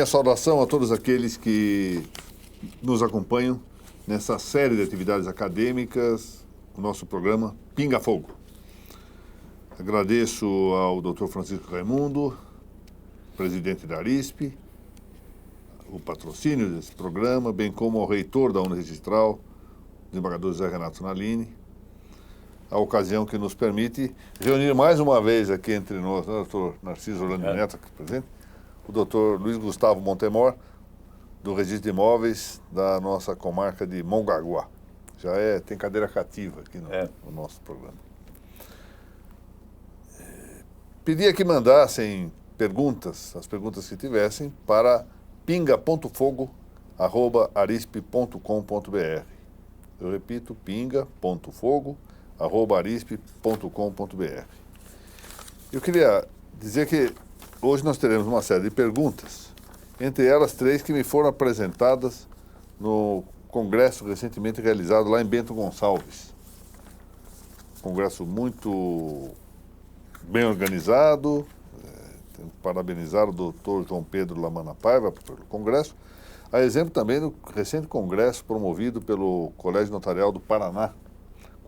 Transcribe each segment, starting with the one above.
minha saudação a todos aqueles que nos acompanham nessa série de atividades acadêmicas, o nosso programa Pinga Fogo. Agradeço ao Dr. Francisco Raimundo, presidente da Arisp, o patrocínio desse programa, bem como ao reitor da Uniregistral, desembargador José Renato Nalini, a ocasião que nos permite reunir mais uma vez aqui entre nós, o doutor Narciso Orlando Neto, aqui presente, o doutor Luiz Gustavo Montemor, do Registro de Imóveis da nossa comarca de Mongaguá. Tem cadeira cativa aqui no nosso programa. Pedia que mandassem perguntas, as perguntas que tivessem, para pinga.fogo@arisp.com.br. Eu repito, pinga.fogo@arisp.com.br. Eu queria dizer que hoje nós teremos uma série de perguntas, entre elas 3 que me foram apresentadas no congresso recentemente realizado lá em Bento Gonçalves. Congresso muito bem organizado. Tenho que parabenizar o doutor João Pedro Lamana Paiva pelo congresso, a exemplo também do recente congresso promovido pelo Colégio Notarial do Paraná,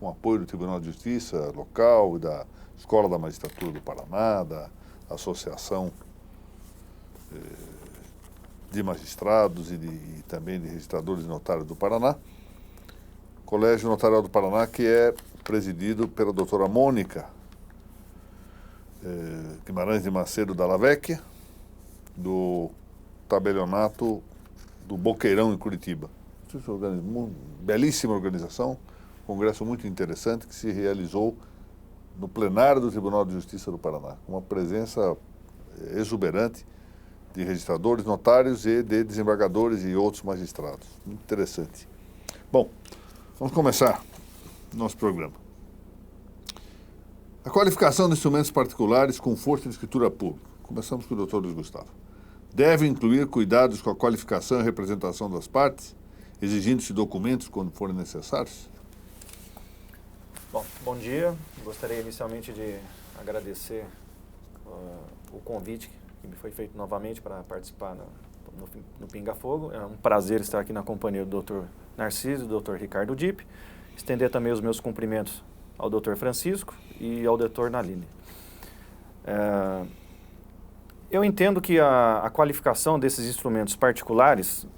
com apoio do Tribunal de Justiça local e da Escola da Magistratura do Paraná, da Associação de Magistrados e também de Registradores e Notários do Paraná. Colégio Notarial do Paraná, que é presidido pela doutora Mônica Guimarães de Macedo Dalla Vecchia, do tabelionato do Boqueirão, em Curitiba. Belíssima organização, congresso muito interessante que se realizou no plenário do Tribunal de Justiça do Paraná, com uma presença exuberante de registradores, notários e de desembargadores e outros magistrados. Muito interessante. Bom, vamos começar o nosso programa. A qualificação de instrumentos particulares com força de escritura pública. Começamos com o doutor Luiz Gustavo. Deve incluir cuidados com a qualificação e representação das partes, exigindo-se documentos quando forem necessários? Bom dia. Gostaria inicialmente de agradecer o convite que me foi feito novamente para participar no Pinga Fogo. É um prazer estar aqui na companhia do Dr. Narciso e do Dr. Ricardo Dipp. Estender também os meus cumprimentos ao Dr. Francisco e ao Dr. Nalini. Eu entendo que a qualificação desses instrumentos particulares,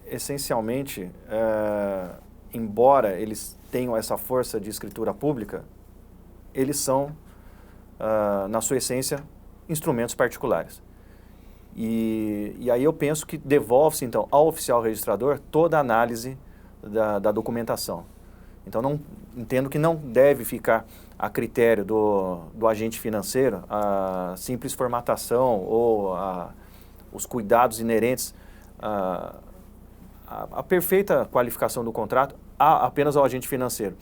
essencialmente, embora eles tenham essa força de escritura pública, eles são, na sua essência, instrumentos particulares. E aí eu penso que devolve-se, então, ao oficial registrador toda a análise da documentação. Então, entendo que não deve ficar a critério do agente financeiro a simples formatação ou os cuidados inerentes à perfeita qualificação do contrato apenas ao agente financeiro.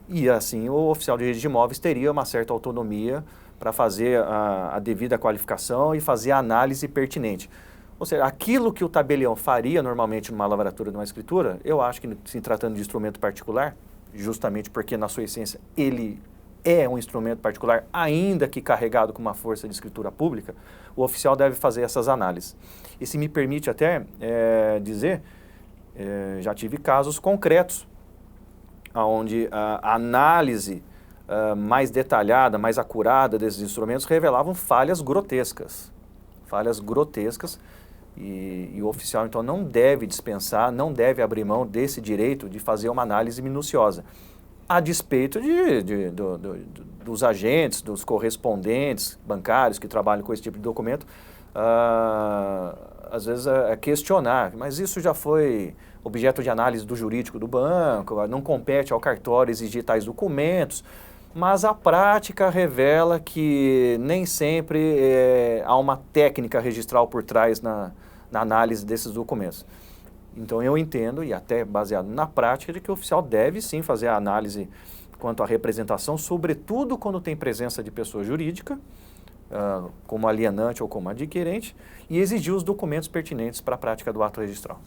E, assim, o oficial de registro de imóveis teria uma certa autonomia para fazer a devida qualificação e fazer a análise pertinente. Ou seja, aquilo que o tabelião faria normalmente numa lavratura de uma escritura, eu acho que, se tratando de instrumento particular, justamente porque, na sua essência, ele é um instrumento particular, ainda que carregado com uma força de escritura pública, o oficial deve fazer essas análises. E se me permite até dizer, já tive casos concretos, onde a análise mais detalhada, mais acurada desses instrumentos revelavam falhas grotescas. E o oficial, então, não deve dispensar, não deve abrir mão desse direito de fazer uma análise minuciosa, a despeito dos agentes, dos correspondentes bancários que trabalham com esse tipo de documento, às vezes questionar, mas isso já foi objeto de análise do jurídico do banco, não compete ao cartório exigir tais documentos, mas a prática revela que nem sempre há uma técnica registral por trás na análise desses documentos. Então eu entendo, e até baseado na prática, de que o oficial deve sim fazer a análise quanto à representação, sobretudo quando tem presença de pessoa jurídica, como alienante ou como adquirente, e exigir os documentos pertinentes para a prática do ato registral.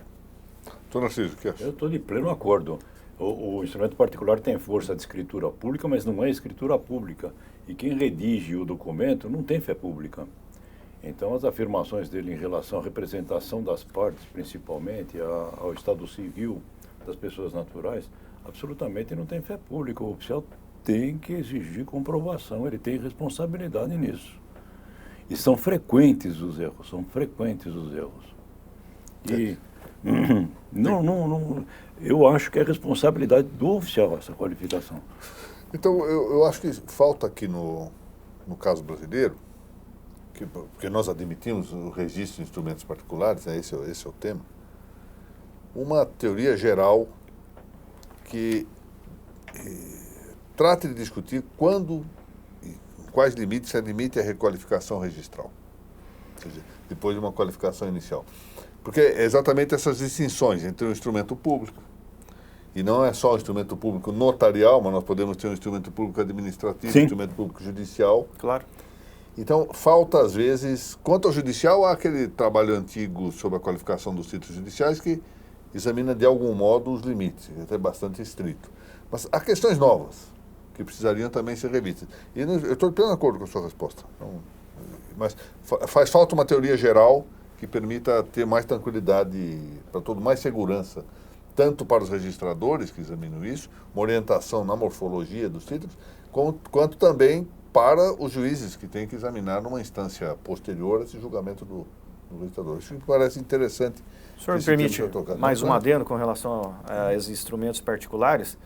Doutor Narciso, o que acha? Eu estou de pleno acordo. O instrumento particular tem força de escritura pública, mas não é escritura pública. E quem redige o documento não tem fé pública. Então, as afirmações dele em relação à representação das partes, principalmente ao estado civil das pessoas naturais, absolutamente não tem fé pública. O oficial tem que exigir comprovação, ele tem responsabilidade nisso. E são frequentes os erros, E eu acho que é responsabilidade do oficial essa qualificação. Então, eu acho que falta aqui no caso brasileiro, porque nós admitimos o registro de instrumentos particulares, né, esse é o tema, uma teoria geral que trate de discutir quando e quais limites se admite a requalificação registral, ou seja, depois de uma qualificação inicial. Porque é exatamente essas distinções entre o instrumento público, e não é só o instrumento público notarial, mas nós podemos ter um instrumento público administrativo, um instrumento público judicial. Claro. Então, falta, às vezes, quanto ao judicial, há aquele trabalho antigo sobre a qualificação dos títulos judiciais que examina, de algum modo, os limites, até bastante estrito. Mas há questões novas que precisariam também ser revistas. E eu estou de pleno acordo com a sua resposta. Então, mas faz falta uma teoria geral que permita ter mais tranquilidade, para todo, mais segurança, tanto para os registradores que examinam isso, uma orientação na morfologia dos títulos, quanto também para os juízes que têm que examinar numa instância posterior a esse julgamento do registrador. Isso me parece interessante. O senhor me permite mais um adendo com relação a esses instrumentos particulares?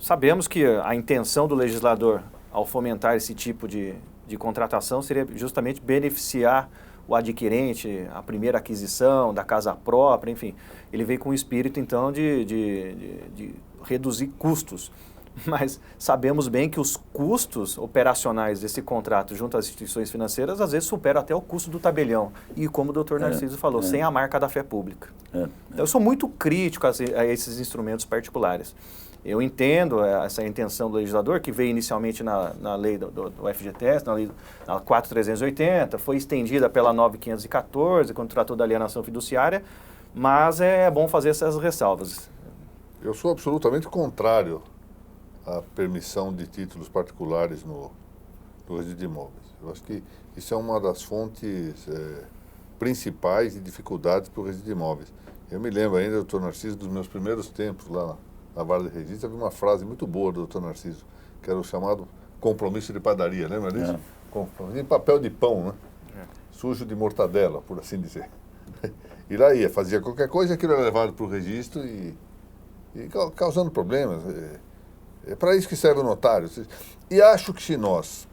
Sabemos que a intenção do legislador ao fomentar esse tipo de contratação seria justamente beneficiar o adquirente, a primeira aquisição da casa própria, enfim. Ele veio com o espírito, então, de reduzir custos. Mas sabemos bem que os custos operacionais desse contrato junto às instituições financeiras, às vezes, superam até o custo do tabelião. E como o doutor Narciso falou, sem a marca da fé pública. Então, eu sou muito crítico a esses instrumentos particulares. Eu entendo essa intenção do legislador, que veio inicialmente na lei do FGTS, na 4.380, foi estendida pela 9.514, quando tratou da alienação fiduciária, mas é bom fazer essas ressalvas. Eu sou absolutamente contrário à permissão de títulos particulares no registro de imóveis. Eu acho que isso é uma das fontes principais de dificuldades para o registro de imóveis. Eu me lembro ainda, doutor Narciso, dos meus primeiros tempos lá na vara de registro, havia uma frase muito boa do doutor Narciso, que era o chamado compromisso de padaria, lembra disso? Compromisso de papel de pão, né? Sujo de mortadela, por assim dizer. E lá fazia qualquer coisa, aquilo era levado para o registro e causando problemas. É para isso que serve o notário. E acho que se nós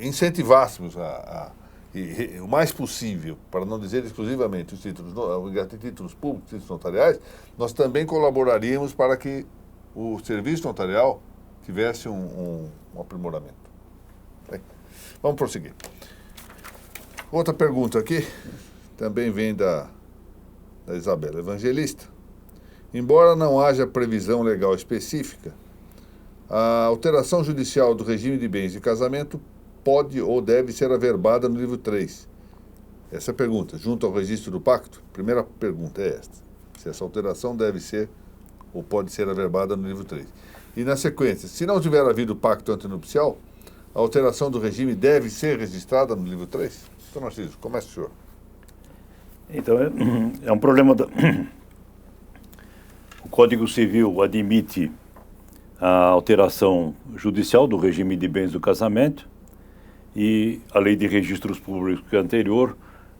incentivássemos o mais possível, para não dizer exclusivamente os títulos públicos, títulos notariais, nós também colaboraríamos para que o serviço notarial tivesse um aprimoramento. Bem, vamos prosseguir. Outra pergunta aqui, também vem da Isabela Evangelista. Embora não haja previsão legal específica, a alteração judicial do regime de bens de casamento pode ou deve ser averbada no livro 3. Essa é a pergunta, junto ao registro do pacto. Primeira pergunta é esta: se essa alteração deve ser ou pode ser averbada no livro 3. E na sequência, se não tiver havido pacto antenupcial, a alteração do regime deve ser registrada no livro 3? Então, Narciso, comece o senhor. Então, é um problema O Código Civil admite a alteração judicial do regime de bens do casamento e a Lei de Registros Públicos anterior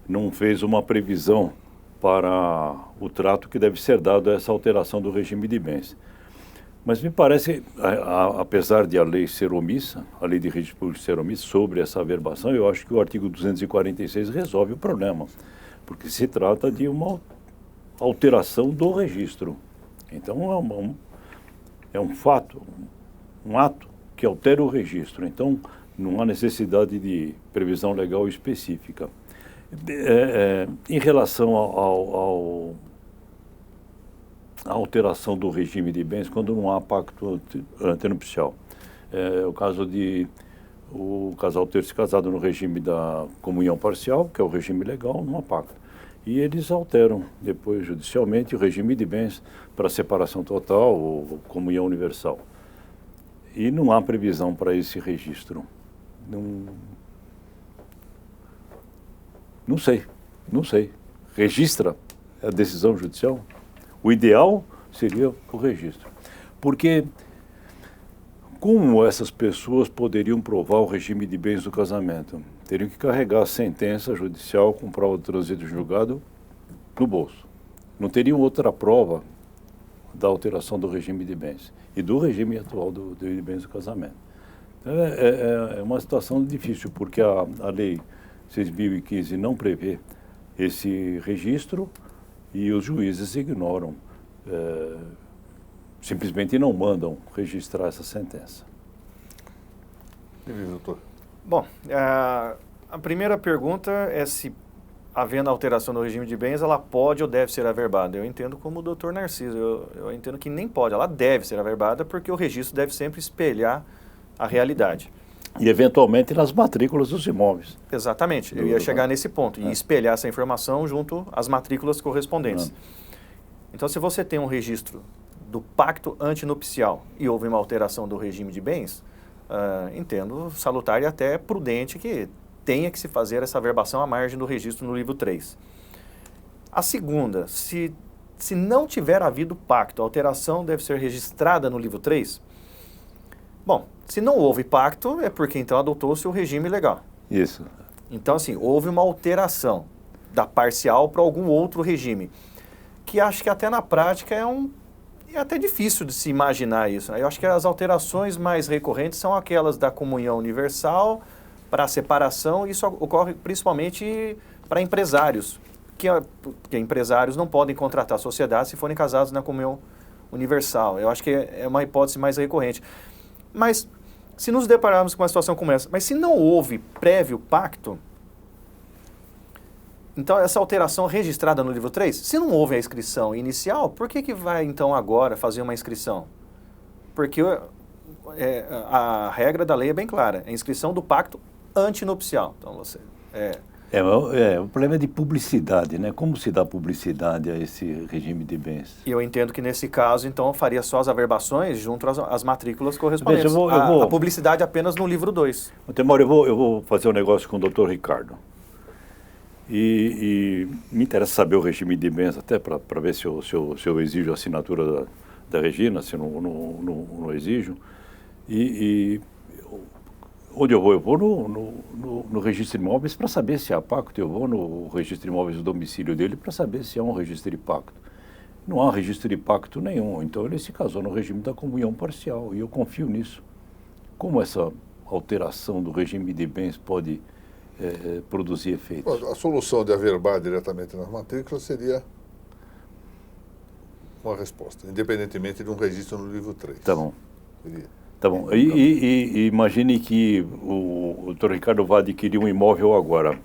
não fez uma previsão para o trato que deve ser dado a essa alteração do regime de bens. Mas me parece, apesar de a lei ser omissa, a Lei de Registros Públicos ser omissa sobre essa averbação, eu acho que o artigo 246 resolve o problema, porque se trata de uma alteração do registro. Então, é um fato, um ato que altera o registro. Então, não há necessidade de previsão legal específica. Em relação à alteração do regime de bens, quando não há pacto antenupcial, é o caso de o casal ter se casado no regime da comunhão parcial, que é o regime legal, não há pacto. E eles alteram depois judicialmente o regime de bens para separação total ou comunhão universal. E não há previsão para esse registro. Não sei. Registra a decisão judicial? O ideal seria o registro. Porque como essas pessoas poderiam provar o regime de bens do casamento? Teriam que carregar a sentença judicial com prova de trânsito julgado no bolso. Não teriam outra prova da alteração do regime de bens e do regime atual de bens do casamento. Então, é uma situação difícil, porque a lei 6.015 não prevê esse registro e os juízes ignoram, simplesmente não mandam registrar essa sentença. Doutor. Bom, a primeira pergunta é se, havendo alteração no regime de bens, ela pode ou deve ser averbada. Eu entendo como o doutor Narciso, eu entendo que nem pode, ela deve ser averbada porque o registro deve sempre espelhar a realidade. E, eventualmente, nas matrículas dos imóveis. Exatamente, eu ia chegar nesse ponto, e espelhar essa informação junto às matrículas correspondentes. Então, se você tem um registro do pacto antinupcial e houve uma alteração do regime de bens, entendo salutar e até prudente que tenha que se fazer essa averbação à margem do registro no livro 3. A segunda, se não tiver havido pacto, a alteração deve ser registrada no livro 3? Bom, se não houve pacto, é porque então adotou-se o regime legal. Isso. Então, assim, houve uma alteração da parcial para algum outro regime, que acho que até na prática é até difícil de se imaginar isso, né? Eu acho que as alterações mais recorrentes são aquelas da comunhão universal para a separação, e isso ocorre principalmente para empresários, que empresários não podem contratar sociedade se forem casados na comunhão universal. Eu acho que é uma hipótese mais recorrente. Mas, se nos depararmos com uma situação como essa, mas se não houve prévio pacto, então essa alteração registrada no livro 3, se não houve a inscrição inicial, por que vai então agora fazer uma inscrição? Porque a regra da lei é bem clara, a inscrição do pacto antinupcial. Então o problema é de publicidade, né? Como se dá publicidade a esse regime de bens? E eu entendo que nesse caso, então, faria só as averbações junto às matrículas correspondentes. A publicidade apenas no livro 2. Temório, eu vou fazer um negócio com o doutor Ricardo. E me interessa saber o regime de bens, até para ver se eu exijo a assinatura da Regina, se eu não exijo. Onde eu vou? Eu vou no registro de imóveis para saber se há pacto. Eu vou no registro de imóveis do domicílio dele para saber se há um registro de pacto. Não há registro de pacto nenhum. Então ele se casou no regime da comunhão parcial e eu confio nisso. Como essa alteração do regime de bens pode produzir efeitos? A solução de averbar diretamente nas matrículas seria uma resposta, independentemente de um registro no livro 3. Tá bom. Seria. Tá bom. E imagine que o doutor Ricardo vai adquirir um imóvel agora.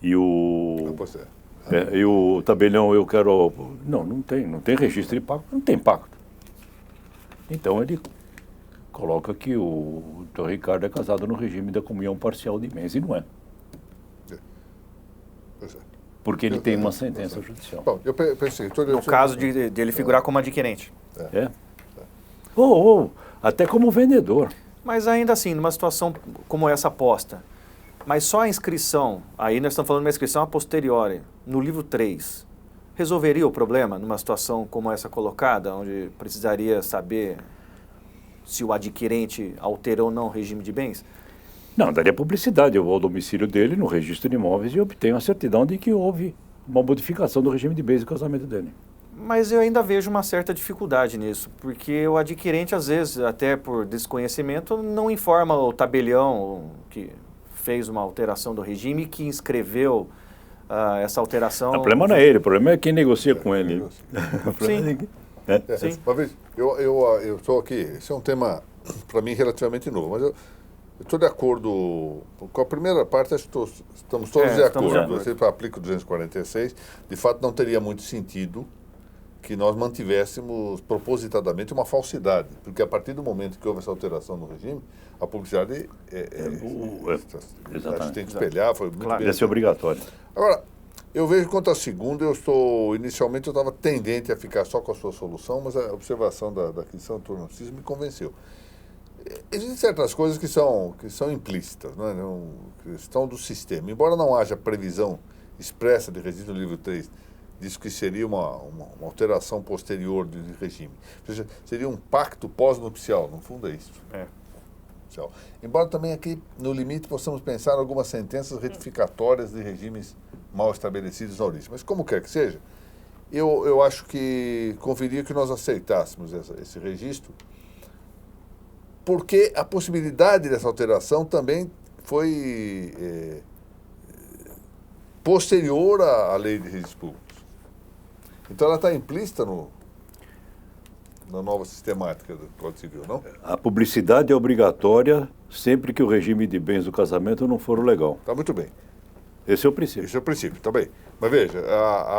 E o tabelião, eu quero... Não tem registro de pacto, não tem pacto. Então ele coloca que o doutor Ricardo é casado no regime da comunhão parcial de bens, e não é. Porque ele tem uma sentença judicial. Bom, eu pensei... No caso de ele figurar como adquirente. Até como vendedor. Mas ainda assim, numa situação como essa posta, mas só a inscrição, aí nós estamos falando de uma inscrição a posteriori, no livro 3, resolveria o problema numa situação como essa colocada, onde precisaria saber se o adquirente alterou ou não o regime de bens? Não, daria publicidade. Eu vou ao domicílio dele, no registro de imóveis, e obtenho a certidão de que houve uma modificação do regime de bens do casamento dele. Mas eu ainda vejo uma certa dificuldade nisso, porque o adquirente, às vezes, até por desconhecimento, não informa o tabelião que fez uma alteração do regime, que inscreveu essa alteração. O problema não é ele, o problema é quem negocia com ele. Sim. Sim. Uma vez, eu estou aqui, esse é um tema, para mim, relativamente novo, mas eu estou de acordo com a primeira parte, acho que estamos todos de acordo. Você aplica o 246, de fato não teria muito sentido que nós mantivéssemos propositadamente uma falsidade, porque a partir do momento que houve essa alteração no regime, a publicidade acho que tem que espelhar, foi muito bem. Deve ser obrigatório. Agora, eu vejo quanto à segunda, inicialmente eu estava tendente a ficar só com a sua solução, mas a observação da aquisição do Narciso me convenceu. Existem certas coisas que são implícitas, não é? Questão do sistema. Embora não haja previsão expressa de registro no livro 3, diz que seria uma alteração posterior de regime. Ou seja, seria um pacto pós-nupcial, no fundo é isso. Embora também aqui, no limite, possamos pensar em algumas sentenças retificatórias de regimes mal estabelecidos na origem. Mas como quer que seja, eu acho que conviria que nós aceitássemos esse registro, porque a possibilidade dessa alteração também foi posterior à lei de registros públicos. Então ela está implícita na nova sistemática do Código Civil, não? A publicidade é obrigatória sempre que o regime de bens do casamento não for o legal. Está muito bem. Esse é o princípio. Esse é o princípio, está bem. Mas veja,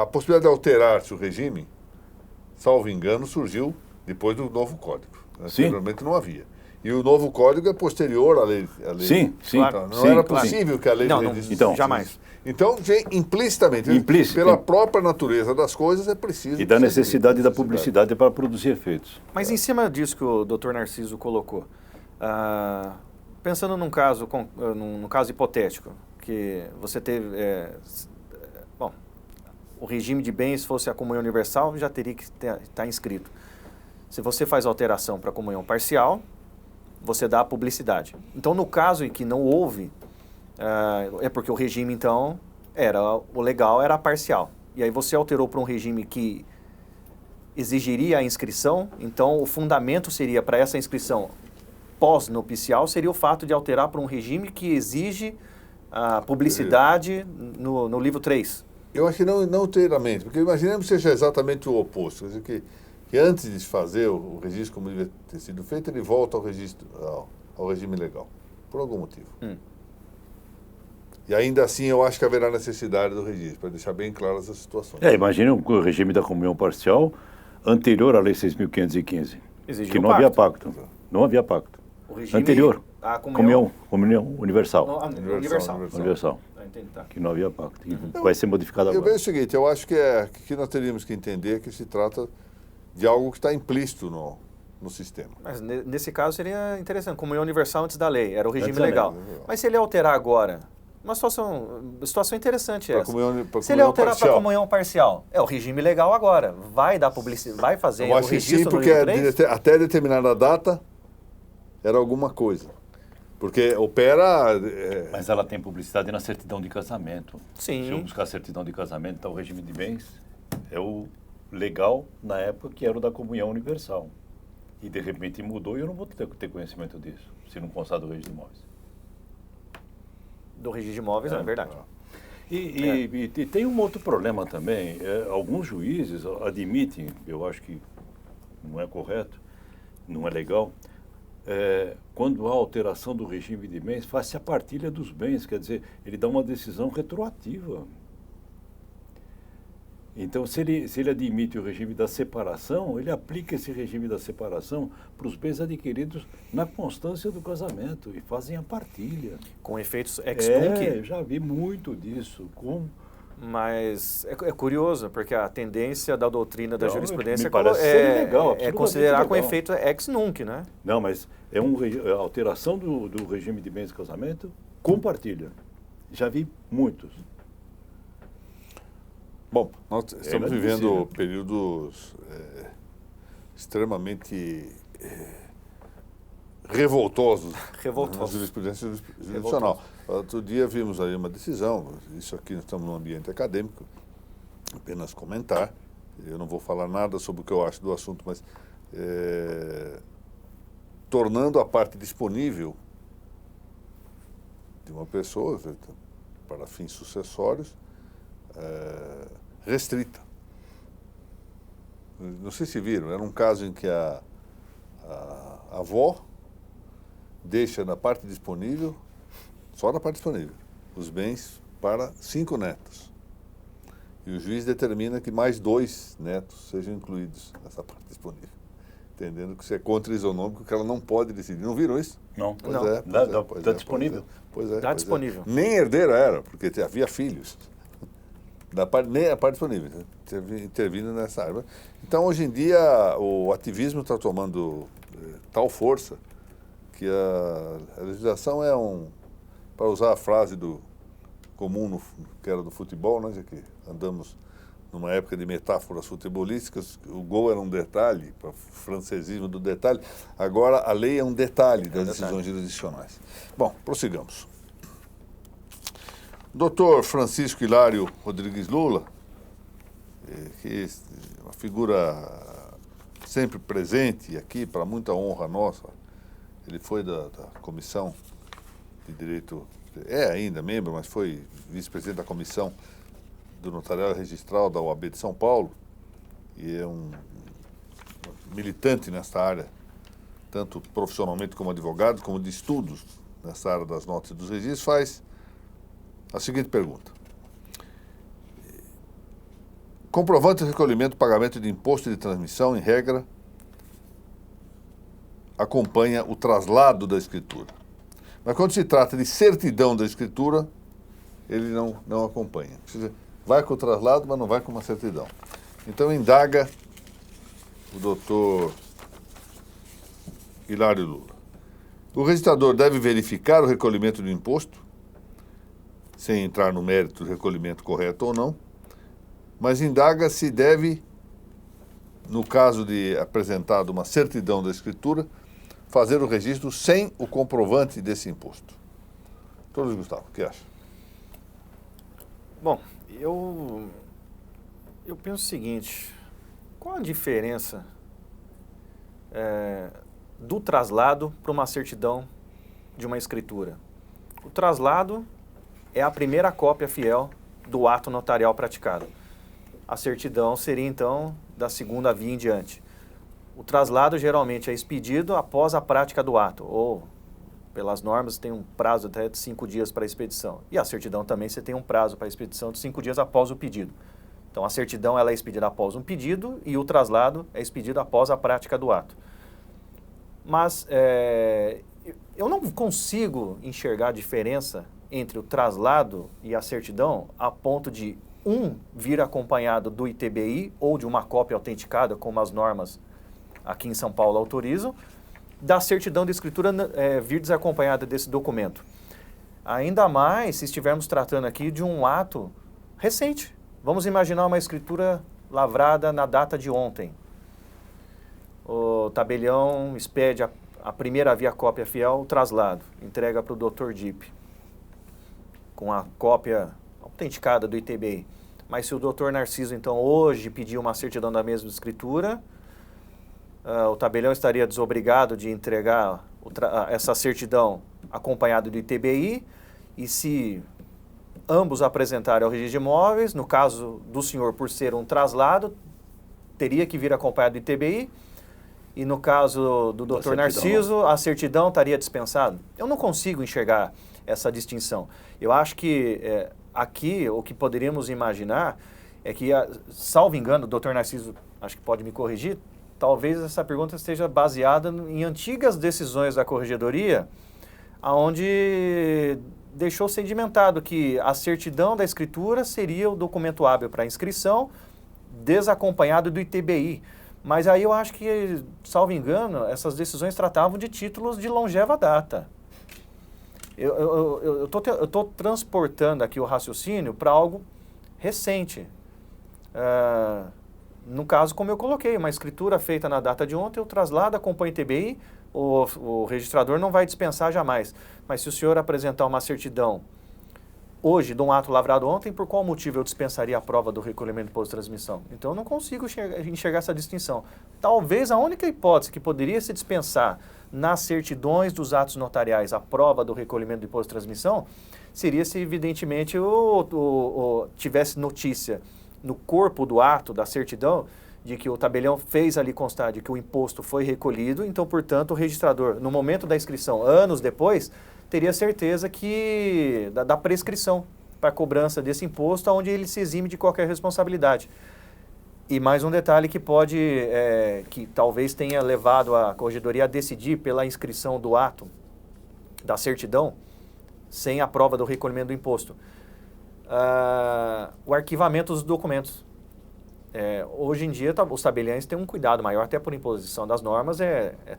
a possibilidade de alterar-se o regime, salvo engano, surgiu depois do novo Código. Anteriormente não havia. E o novo Código é posterior à lei. Sim, sim. Então, não era possível que a lei... Então, jamais. Então, implicitamente, pela própria natureza das coisas, é preciso... E da necessidade da publicidade para produzir efeitos. Mas em cima disso que o Dr. Narciso colocou, pensando num caso hipotético, que você teve... o regime de bens fosse a comunhão universal, já teria que estar inscrito. Se você faz alteração para comunhão parcial, você dá a publicidade. Então, no caso em que não houve, é porque o regime, então, o legal era a parcial. E aí você alterou para um regime que exigiria a inscrição, então o fundamento seria para essa inscrição pós-nupcial, seria o fato de alterar para um regime que exige a publicidade no livro 3. Eu acho que não inteiramente, porque imaginemos que seja exatamente o oposto. Quer dizer, que antes de fazer o registro como deve ter sido feito, ele volta ao regime legal, por algum motivo. E ainda assim eu acho que haverá necessidade do registro, para deixar bem claras as situações. Imagine o regime da comunhão parcial anterior à Lei 6.515, que não havia pacto. Não havia pacto. O regime, anterior, a comunhão universal. Universal. Que não havia pacto, que vai ser modificado agora. Eu vejo o seguinte, eu acho que nós teríamos que entender que se trata de algo que está implícito no sistema. Mas nesse caso seria interessante, comunhão universal antes da lei, era o regime legal. Mas se ele alterar agora, uma situação interessante essa. Se ele alterar para comunhão parcial, é o regime legal agora, vai dar publicidade, vai fazer o registro sim, porque até determinada data era alguma coisa. Porque opera... Mas ela tem publicidade na certidão de casamento. Sim. Se eu buscar a certidão de casamento, então o regime de bens é o legal na época que era o da comunhão universal. E de repente mudou e eu não vou ter conhecimento disso, se não constar do registro de imóveis. Do registro de imóveis, é verdade. E tem um outro problema também. Alguns juízes admitem, eu acho que não é correto, não é legal, quando há alteração do regime de bens, faz-se a partilha dos bens, quer dizer, ele dá uma decisão retroativa. Então, se ele admite o regime da separação, ele aplica esse regime da separação para os bens adquiridos na constância do casamento e fazem a partilha. Com efeitos ex nunc? Já vi muito disso. Mas é curioso, porque a tendência da doutrina da jurisprudência é considerar legal. Com efeito ex nunc, né? Não, mas é a alteração do regime de bens de casamento com partilha. Já vi muitos. Bom, nós estamos vivendo períodos extremamente revoltosos na jurisprudência jurisdicional. Outro dia vimos aí uma decisão, isso aqui nós estamos num ambiente acadêmico, apenas comentar, eu não vou falar nada sobre o que eu acho do assunto, mas tornando a parte disponível de uma pessoa para fins sucessórios restrita. Não sei se viram, era um caso em que a avó deixa na parte disponível, só na parte disponível, os bens para 5 netos. E o juiz determina que mais 2 netos sejam incluídos nessa parte disponível. Entendendo que isso é contra-isonômico, que ela não pode decidir. Não viram isso? Não. Pois não. Está disponível? Está disponível. Nem herdeira era, porque havia filhos. Nem a parte disponível, intervindo nessa área. Então, hoje em dia, o ativismo está tomando tal força que a legislação é para usar a frase comum que era do futebol, né, já que andamos numa época de metáforas futebolísticas, o gol era um detalhe, para o francesismo do detalhe, agora a lei é um detalhe das decisões jurisdicionais. Bom, prossigamos. Dr. Francisco Hilário Rodrigues Lula, que é uma figura sempre presente aqui, para muita honra nossa, ele foi da Comissão de Direito, é ainda membro, mas foi vice-presidente da Comissão do Notariado Registral da OAB de São Paulo, e é um militante nesta área, tanto profissionalmente como advogado, como de estudos nessa área das notas e dos registros, faz a seguinte pergunta. Comprovante de recolhimento e pagamento de imposto de transmissão, em regra, acompanha o traslado da escritura. Mas quando se trata de certidão da escritura, ele não acompanha. Vai com o traslado, mas não vai com uma certidão. Então, indaga o doutor Hilário Lula. O registrador deve verificar o recolhimento do imposto, sem entrar no mérito do recolhimento correto ou não, mas indaga se deve, no caso de apresentado uma certidão da escritura, fazer o registro sem o comprovante desse imposto. Doutor Luiz Gustavo, o que acha? Bom, eu penso o seguinte, qual a diferença do traslado para uma certidão de uma escritura? O traslado é a primeira cópia fiel do ato notarial praticado. A certidão seria, então, da segunda via em diante. O traslado geralmente é expedido após a prática do ato, ou, pelas normas, tem um prazo até de 5 dias para a expedição. E a certidão também você tem um prazo para a expedição de 5 dias após o pedido. Então, a certidão ela é expedida após um pedido e o traslado é expedido após a prática do ato. Mas eu não consigo enxergar a diferença entre o traslado e a certidão a ponto de um vir acompanhado do ITBI ou de uma cópia autenticada, como as normas aqui em São Paulo autorizam, da certidão de escritura vir desacompanhada desse documento. Ainda mais se estivermos tratando aqui de um ato recente. Vamos imaginar uma escritura lavrada na data de ontem. O tabelião expede a primeira via cópia fiel, o traslado, entrega para o Dr. Dip, com a cópia autenticada do ITBI. Mas se o Dr. Narciso, então, hoje pedir uma certidão da mesma escritura, o tabelião estaria desobrigado de entregar essa certidão acompanhada do ITBI, e se ambos apresentarem ao registro de imóveis, no caso do senhor, por ser um traslado, teria que vir acompanhado do ITBI, e no caso do Dr. Narciso, a certidão estaria dispensada. Eu não consigo enxergar essa distinção. Eu acho que aqui o que poderíamos imaginar é que, salvo engano, o Dr. Narciso, acho que pode me corrigir, talvez essa pergunta esteja baseada em antigas decisões da Corregedoria, onde deixou sedimentado que a certidão da escritura seria o documento hábil para inscrição, desacompanhado do ITBI. Mas aí eu acho que, salvo engano, essas decisões tratavam de títulos de longeva data. Eu estou transportando aqui o raciocínio para algo recente. No caso, como eu coloquei, uma escritura feita na data de ontem, o traslado acompanha o ITBI, o registrador não vai dispensar jamais. Mas se o senhor apresentar uma certidão hoje de um ato lavrado ontem, por qual motivo eu dispensaria a prova do recolhimento do imposto de transmissão? Então eu não consigo enxergar essa distinção. Talvez a única hipótese que poderia se dispensar nas certidões dos atos notariais a prova do recolhimento do imposto de transmissão seria se evidentemente tivesse notícia no corpo do ato da certidão de que o tabelião fez ali constar de que o imposto foi recolhido, então, portanto, o registrador, no momento da inscrição, anos depois, teria certeza que da prescrição para a cobrança desse imposto, onde ele se exime de qualquer responsabilidade. E mais um detalhe que que talvez tenha levado a Corregedoria a decidir pela inscrição do ato da certidão, sem a prova do recolhimento do imposto. O arquivamento dos documentos. Hoje em dia, os tabeliães têm um cuidado maior, até por imposição das normas,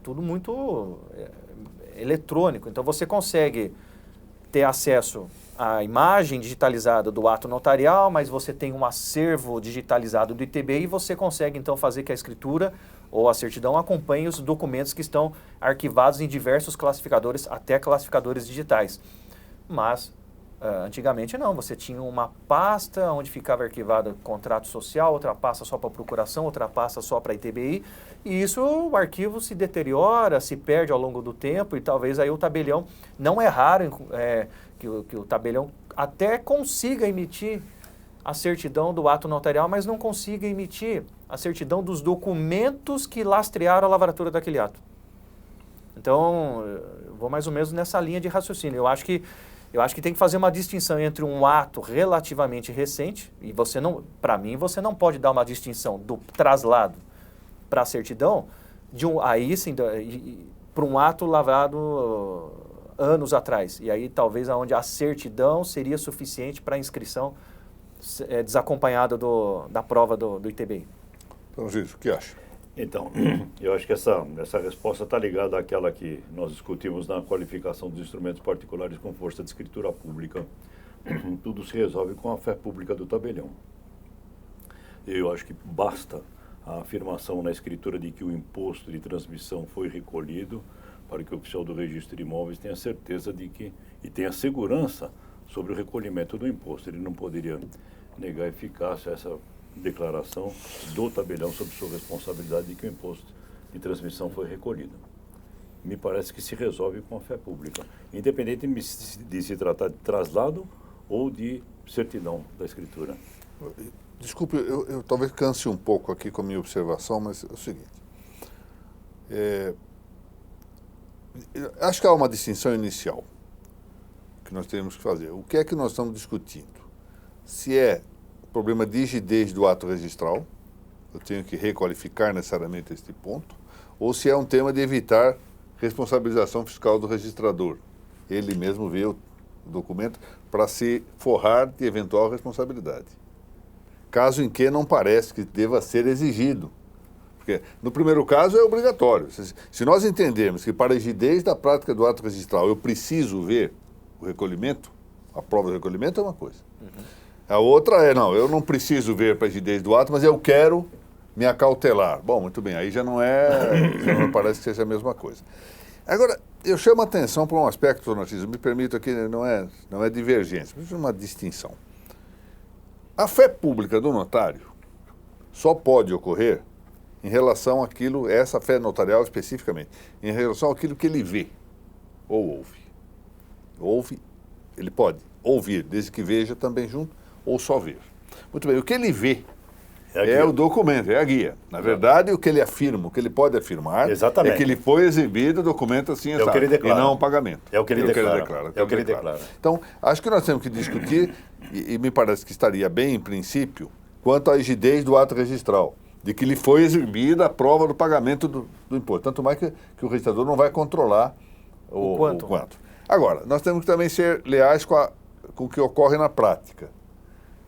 tudo muito... eletrônico. Então você consegue ter acesso à imagem digitalizada do ato notarial, mas você tem um acervo digitalizado do ITBI e você consegue então fazer que a escritura ou a certidão acompanhe os documentos que estão arquivados em diversos classificadores, até classificadores digitais. Mas antigamente não, você tinha uma pasta onde ficava arquivado contrato social, outra pasta só para procuração, outra pasta só para ITBI, e isso o arquivo se deteriora, se perde ao longo do tempo, e talvez aí o tabelião, não é raro que o tabelião até consiga emitir a certidão do ato notarial, mas não consiga emitir a certidão dos documentos que lastrearam a lavratura daquele ato. Então, eu vou mais ou menos nessa linha de raciocínio. Eu acho que tem que fazer uma distinção entre um ato relativamente recente, e você não, para mim, você não pode dar uma distinção do traslado para a certidão, aí sim, para um ato lavrado anos atrás. E aí talvez onde a certidão seria suficiente para a inscrição desacompanhada da prova do ITBI. Então, Gil, o que acha? Então, eu acho que essa resposta está ligada àquela que nós discutimos na qualificação dos instrumentos particulares com força de escritura pública. Tudo se resolve com a fé pública do tabelião. Eu acho que basta a afirmação na escritura de que o imposto de transmissão foi recolhido para que o oficial do registro de imóveis tenha certeza de que, e tenha segurança sobre o recolhimento do imposto. Ele não poderia negar eficácia a essa declaração do tabelião sobre sua responsabilidade de que o imposto de transmissão foi recolhido. Me parece que se resolve com a fé pública, independente de se tratar de traslado ou de certidão da escritura. Desculpe, eu talvez canse um pouco aqui com a minha observação, mas é o seguinte. Acho que há uma distinção inicial que nós temos que fazer. O que é que nós estamos discutindo? Se é problema de rigidez do ato registral, eu tenho que requalificar necessariamente este ponto, ou se é um tema de evitar responsabilização fiscal do registrador. Ele mesmo vê o documento para se forrar de eventual responsabilidade. Caso em que não parece que deva ser exigido. Porque no primeiro caso é obrigatório. Se nós entendermos que para a rigidez da prática do ato registral eu preciso ver o recolhimento, a prova do recolhimento é uma coisa. A outra não, eu não preciso ver para a rigidez do ato, mas eu quero me acautelar. Bom, muito bem, aí já não me parece que seja a mesma coisa. Agora, eu chamo a atenção para um aspecto, Narciso, me permito aqui, não é divergência, mas uma distinção. A fé pública do notário só pode ocorrer em relação àquilo, essa fé notarial especificamente, em relação àquilo que ele vê ou ouve. Ouve, ele pode ouvir, desde que veja também junto, ou só ver. Muito bem, o que ele vê é o documento, é a guia. Na verdade, o que ele afirma, o que ele pode afirmar, exatamente, é que ele foi exibido documento assim, é o que ele declara, e não um pagamento. É o que ele declara. É o que ele declara. Então, acho que nós temos que discutir, e me parece que estaria bem, em princípio, quanto à rigidez do ato registral, de que lhe foi exibida a prova do pagamento do imposto. Tanto mais que o registrador não vai controlar o quanto. Agora, nós temos que também ser leais com o que ocorre na prática.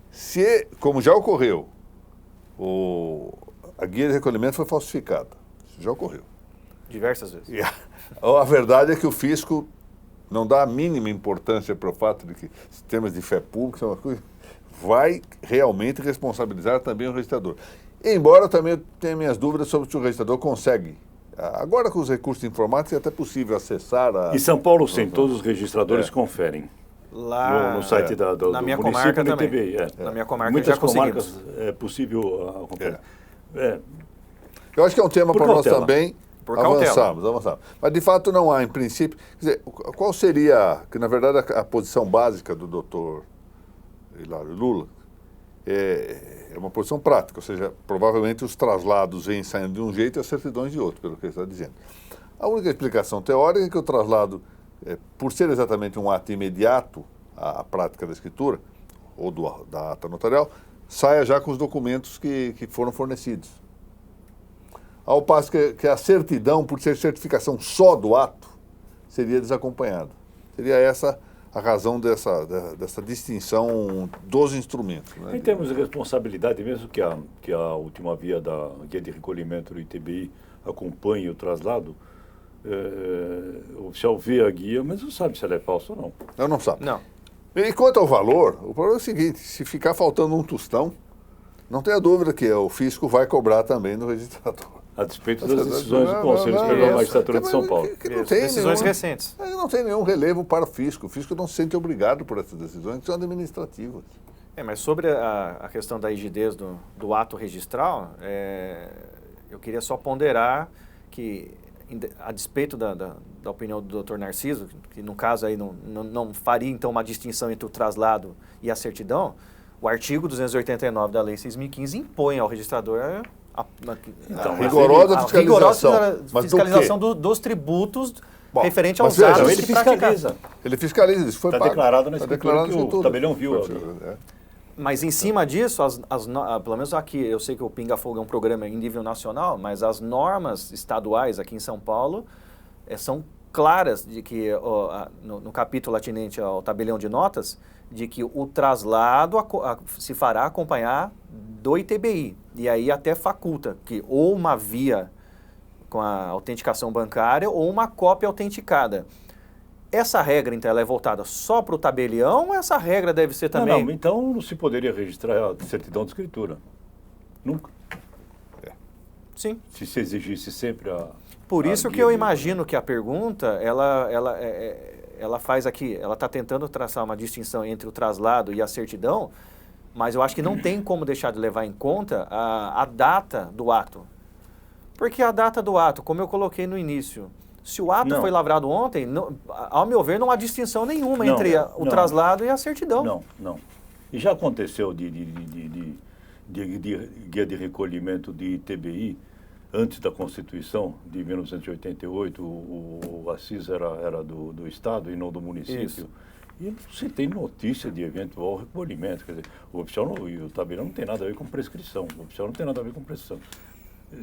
Se, como já ocorreu, a guia de recolhimento foi falsificada. Isso já ocorreu. Diversas vezes. A verdade é que o fisco não dá a mínima importância para o fato de que sistemas de fé pública são uma coisa, vai realmente responsabilizar também o registrador. Embora também eu tenha minhas dúvidas sobre se o registrador consegue. Agora com os recursos informáticos é até possível acessar Em São Paulo, sim, todos os registradores conferem. Lá no site do na minha município comarca do também. ITBI. Na minha comarca muitas já conseguimos. comarcas é possível acompanhar. Eu acho que é um tema para nós também avançarmos. Mas de fato não há, em princípio. Quer dizer, qual seria, que na verdade a posição básica do doutor Hilário Lula é uma posição prática, ou seja, provavelmente os traslados vêm saindo de um jeito e as certidões de outro, pelo que ele está dizendo. A única explicação teórica é que o traslado, por ser exatamente um ato imediato à prática da escritura, ou da ata notarial, saia já com os documentos que foram fornecidos. Ao passo que a certidão, por ser certificação só do ato, seria desacompanhada. Seria essa a razão dessa distinção dos instrumentos. Né? Em termos de responsabilidade, mesmo que a última via da guia de recolhimento do ITBI acompanhe o traslado, o oficial vê a guia, mas não sabe se ela é falsa ou não. Não sabe. Não. E quanto ao valor, o problema é o seguinte, se ficar faltando um tostão, não tenha dúvida que o fisco vai cobrar também no registrador. A despeito das decisões do Conselho Superior da Magistratura de São Paulo. Que não tem decisões recentes. Não tem nenhum relevo para o fisco. O fisco não se sente obrigado por essas decisões, que são administrativas. Mas sobre a questão da rigidez do ato registral, eu queria só ponderar que, a despeito da opinião do Dr. Narciso, que no caso aí não faria então uma distinção entre o traslado e a certidão, o artigo 289 da Lei 6.015 impõe ao registrador a rigorosa fiscalização dos tributos Bom, referente aos veja, atos ele que praticar. fiscaliza. Ele fiscaliza, isso foi Está pago. declarado na Tá escritura que declarado o tabelião viu. Mas em cima disso, pelo menos aqui, eu sei que o Pinga Fogo é um programa em nível nacional, mas as normas estaduais aqui em São Paulo são claras de que, no capítulo atinente ao tabelião de notas, de que o traslado se fará acompanhar do ITBI. E aí até faculta que ou uma via com a autenticação bancária ou uma cópia autenticada. Essa regra, então, ela é voltada só para o tabelião ou essa regra deve ser também... Não, então não se poderia registrar a certidão de escritura. Nunca. Sim. Se se exigisse sempre a... Por isso que eu imagino que a pergunta, ela faz aqui, ela está tentando traçar uma distinção entre o traslado e a certidão, mas eu acho que não tem como deixar de levar em conta a data do ato. Porque a data do ato, como eu coloquei no início, se o ato foi lavrado ontem, ao meu ver, não há distinção nenhuma entre o traslado e a certidão. Não. E já aconteceu de guia de recolhimento de ITBI, antes da Constituição de 1988, o Assis era do Estado e não do município. Isso. E você tem notícia de eventual recolhimento. Quer dizer, o oficial e o tabelião não tem nada a ver com prescrição. O oficial não tem nada a ver com prescrição.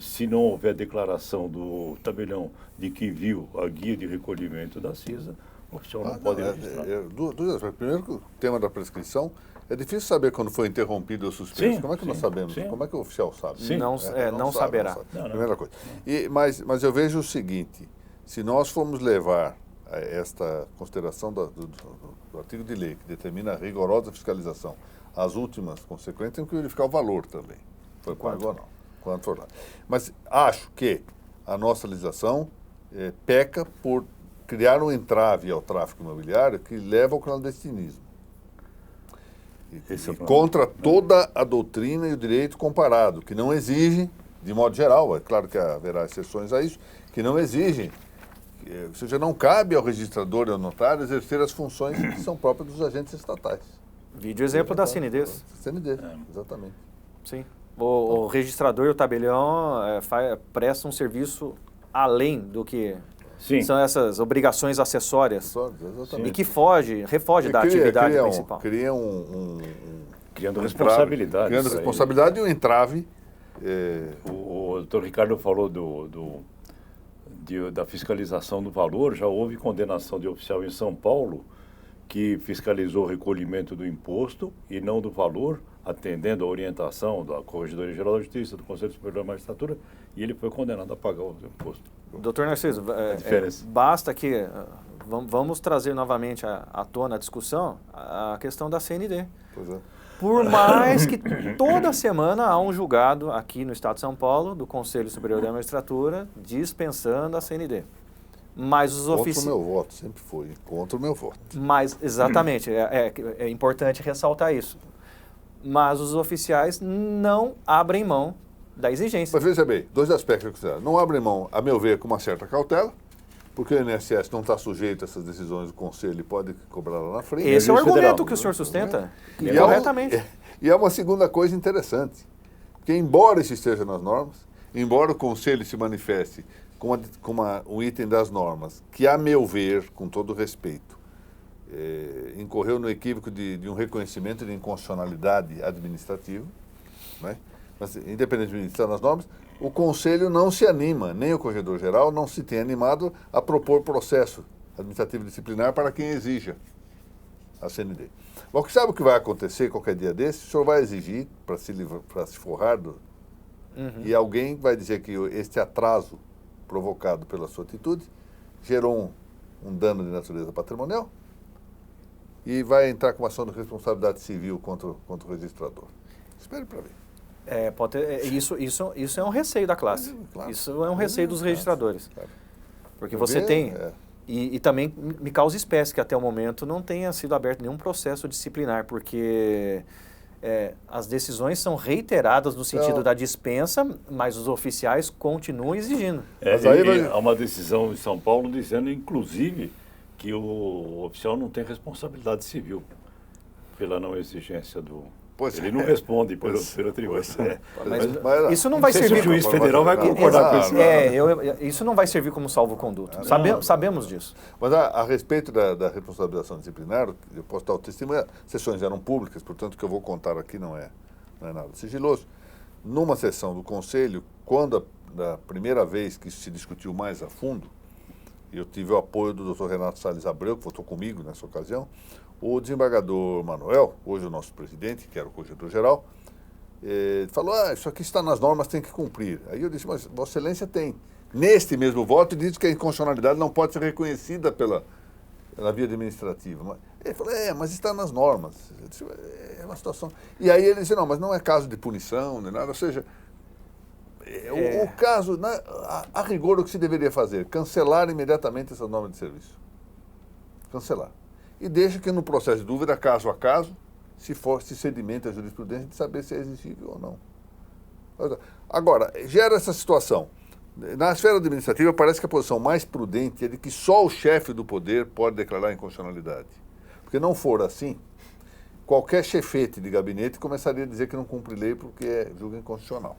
Se não houver declaração do tabelião de que viu a guia de recolhimento da CISA, o oficial não pode registrar. Primeiro, o tema da prescrição, é difícil saber quando foi interrompido ou suspenso. Como é que nós sabemos? Como é que o oficial sabe? Não saberá. Primeira coisa. Mas eu vejo o seguinte, se nós formos levar esta consideração do artigo de lei, que determina a rigorosa fiscalização, as últimas consequências, tem que verificar o valor também. Foi pago ou não. Quanto for lá. Mas acho que a nossa legislação peca por criar um entrave ao tráfico imobiliário que leva ao clandestinismo. Contra toda a doutrina e o direito comparado, que não exige, de modo geral, é claro que haverá exceções a isso, que não exigem, ou seja, não cabe ao registrador e ao notário exercer as funções que são próprias dos agentes estatais. Vídeo exemplo da CNDs. CND, exatamente. Sim. O registrador e o tabelião prestam um serviço além do que são essas obrigações acessórias. E que refoge da atividade principal. Criando responsabilidade. Criando responsabilidade e um entrave. O doutor Ricardo falou da fiscalização do valor. Já houve condenação de oficial em São Paulo que fiscalizou o recolhimento do imposto e não do valor, atendendo a orientação da Corregedoria Geral da Justiça, do Conselho Superior da Magistratura, e ele foi condenado a pagar o imposto. Doutor Narciso, basta que vamos trazer novamente à tona a discussão a questão da CND. Pois é. Por mais que toda semana há um julgado aqui no Estado de São Paulo, do Conselho Superior da Magistratura, dispensando a CND. Mas os oficiais... Contra o meu voto, sempre foi. Contra o meu voto. Mas, exatamente, é importante ressaltar isso. Mas os oficiais não abrem mão da exigência. Mas veja bem, dois aspectos que eu considero. Não abrem mão, a meu ver, com uma certa cautela, porque o INSS não está sujeito a essas decisões do Conselho e pode cobrar lá na frente. Esse é o argumento que o senhor sustenta, corretamente. E é uma segunda coisa interessante, porque embora isso esteja nas normas, embora o Conselho se manifeste com um item das normas, que a meu ver, com todo respeito, incorreu no equívoco de um reconhecimento de inconstitucionalidade administrativa, né? Mas, independentemente de estar nas normas, o Conselho não se anima, nem o Corregedor-Geral não se tem animado a propor processo administrativo disciplinar para quem exija a CND. Bom, sabe o que vai acontecer qualquer dia desse? O senhor vai exigir para se forrar e alguém vai dizer que este atraso provocado pela sua atitude, gerou um dano de natureza patrimonial e vai entrar com uma ação de responsabilidade civil contra o registrador. Espere para ver. Isso é um receio da classe. Claro. Isso é um receio dos registradores. Claro. Porque você tem... E também me causa espécie que até o momento não tenha sido aberto nenhum processo disciplinar, porque as decisões são reiteradas no sentido da dispensa, mas os oficiais continuam exigindo. Mas aí há uma decisão em São Paulo dizendo, inclusive, que o oficial não tem responsabilidade civil pela não exigência do... Ele não responde pelo tribunal. Mas isso não vai servir... Se o juiz federal vai concordar com isso. Isso não vai servir como salvo-conduto. Sabemos disso. Mas a respeito da responsabilização disciplinar, eu posso dar o testemunho. As sessões eram públicas, portanto, o que eu vou contar aqui não é nada sigiloso. Numa sessão do Conselho, quando da primeira vez que isso se discutiu mais a fundo, eu tive o apoio do Dr. Renato Salles Abreu, que votou comigo nessa ocasião, o desembargador Manuel, hoje o nosso presidente, que era o corregedor-geral, falou, isso aqui está nas normas, tem que cumprir. Aí eu disse, mas Vossa Excelência tem, neste mesmo voto, diz que a inconstitucionalidade não pode ser reconhecida pela via administrativa. Ele falou, mas está nas normas. Eu disse, é uma situação... E aí ele disse, não, mas não é caso de punição, nem nada, ou seja... O caso, a rigor, o que se deveria fazer? Cancelar imediatamente essas normas de serviço. Cancelar. E deixa que no processo de dúvida, caso a caso, se sedimente a jurisprudência de saber se é exigível ou não. Agora, gera essa situação. Na esfera administrativa, parece que a posição mais prudente é de que só o chefe do poder pode declarar inconstitucionalidade. Porque não for assim, qualquer chefete de gabinete começaria a dizer que não cumpre lei porque julga inconstitucional.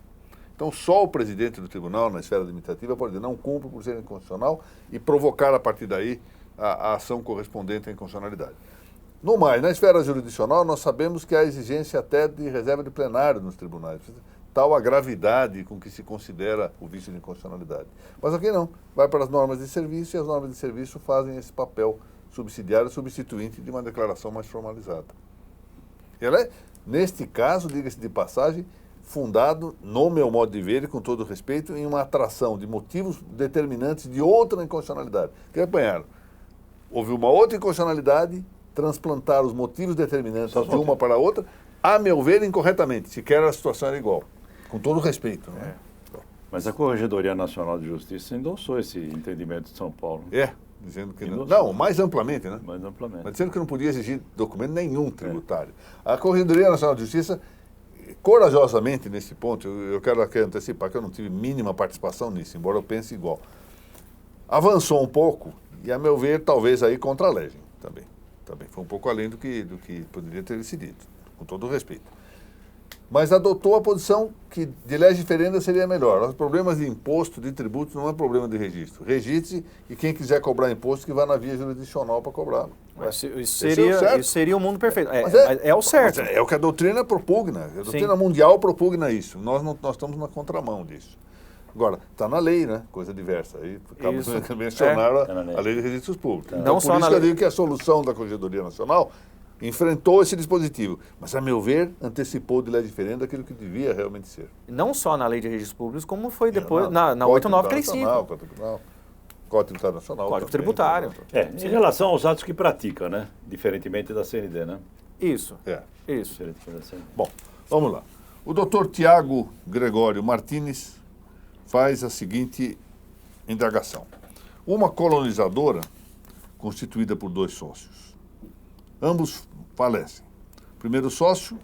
Então, só o presidente do tribunal, na esfera administrativa, pode dizer não cumpre por ser inconstitucional e provocar, a partir daí, a ação correspondente à inconstitucionalidade. No mais, na esfera jurisdicional, nós sabemos que há exigência até de reserva de plenário nos tribunais. Tal a gravidade com que se considera o vício de inconstitucionalidade. Mas aqui não. Vai para as normas de serviço e as normas de serviço fazem esse papel subsidiário, substituinte de uma declaração mais formalizada. Ela é, neste caso, diga-se de passagem, fundado, no meu modo de ver e com todo respeito, em uma atração de motivos determinantes de outra inconstitucionalidade. Que apanharam. Houve uma outra inconstitucionalidade, transplantaram os motivos determinantes de uma para a outra, a meu ver, incorretamente, sequer a situação era igual. Com todo respeito. Né? Mas a Corregedoria Nacional de Justiça endossou esse entendimento de São Paulo. Dizendo que não, mais amplamente, né? Mais amplamente. Mas dizendo que não podia exigir documento nenhum tributário. A Corregedoria Nacional de Justiça, corajosamente nesse ponto, eu quero aqui antecipar que eu não tive mínima participação nisso, embora eu pense igual. Avançou um pouco e, a meu ver, talvez aí contra a legem também. Também foi um pouco além do que poderia ter decidido, com todo o respeito. Mas adotou a posição que de lege ferenda seria melhor. Os problemas de imposto, de tributos, não é problema de registro. Registre e quem quiser cobrar imposto que vá na via jurisdicional para cobrar. Isso seria o mundo perfeito. É o certo. É o que a doutrina propugna. A doutrina mundial propugna isso. Nós estamos na contramão disso. Agora, está na lei, né? Coisa diversa. Aí acabamos de mencionar a lei de registros públicos. Então, por isso que eu digo que a solução da Corregedoria Nacional enfrentou esse dispositivo, mas, a meu ver, antecipou de lei diferente daquilo que devia realmente ser. Não só na lei de registros públicos, como foi depois na 8935. Código Tributário Nacional. Código Tributário. Em relação aos atos que pratica, né? Diferentemente da CND, né? Isso. Isso. Bom, vamos lá. O doutor Tiago Gregório Martins faz a seguinte indagação. Uma colonizadora constituída por 2 sócios. Ambos falecem. O primeiro sócio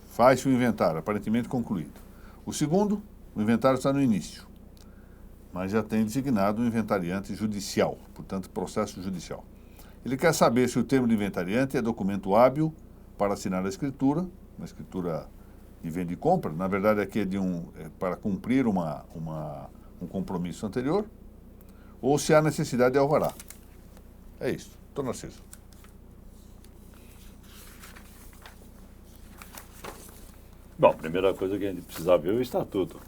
faz o inventário, aparentemente concluído. O segundo, o inventário está no início, mas já tem designado um inventariante judicial, portanto, processo judicial. Ele quer saber se o termo de inventariante é documento hábil para assinar a escritura, uma escritura de venda e compra, na verdade aqui é para cumprir um compromisso anterior, ou se há necessidade de alvará. É isso. Doutor Narciso. Bom, a primeira coisa que a gente precisa ver é o estatuto.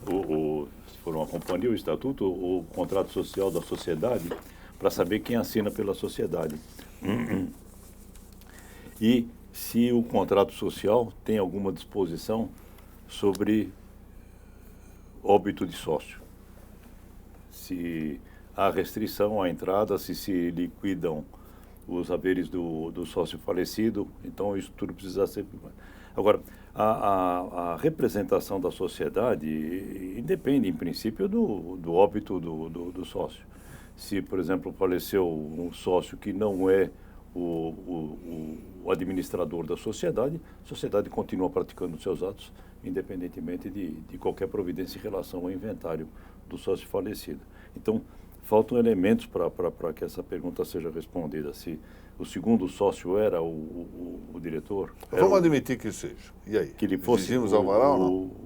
Se for uma companhia, o estatuto, o contrato social da sociedade, para saber quem assina pela sociedade. E se o contrato social tem alguma disposição sobre óbito de sócio. se há restrição à entrada, se liquidam os haveres do sócio falecido, então isso tudo precisa ser... Agora, a representação da sociedade independe, em princípio, do óbito do sócio. Se, por exemplo, faleceu um sócio que não é o administrador da sociedade, a sociedade continua praticando seus atos, independentemente de qualquer providência em relação ao inventário do sócio falecido. Então, faltam elementos para que essa pergunta seja respondida. Se o segundo sócio era o diretor... Vamos admitir que seja. E aí? Que ele fosse exigimos alvará ou não?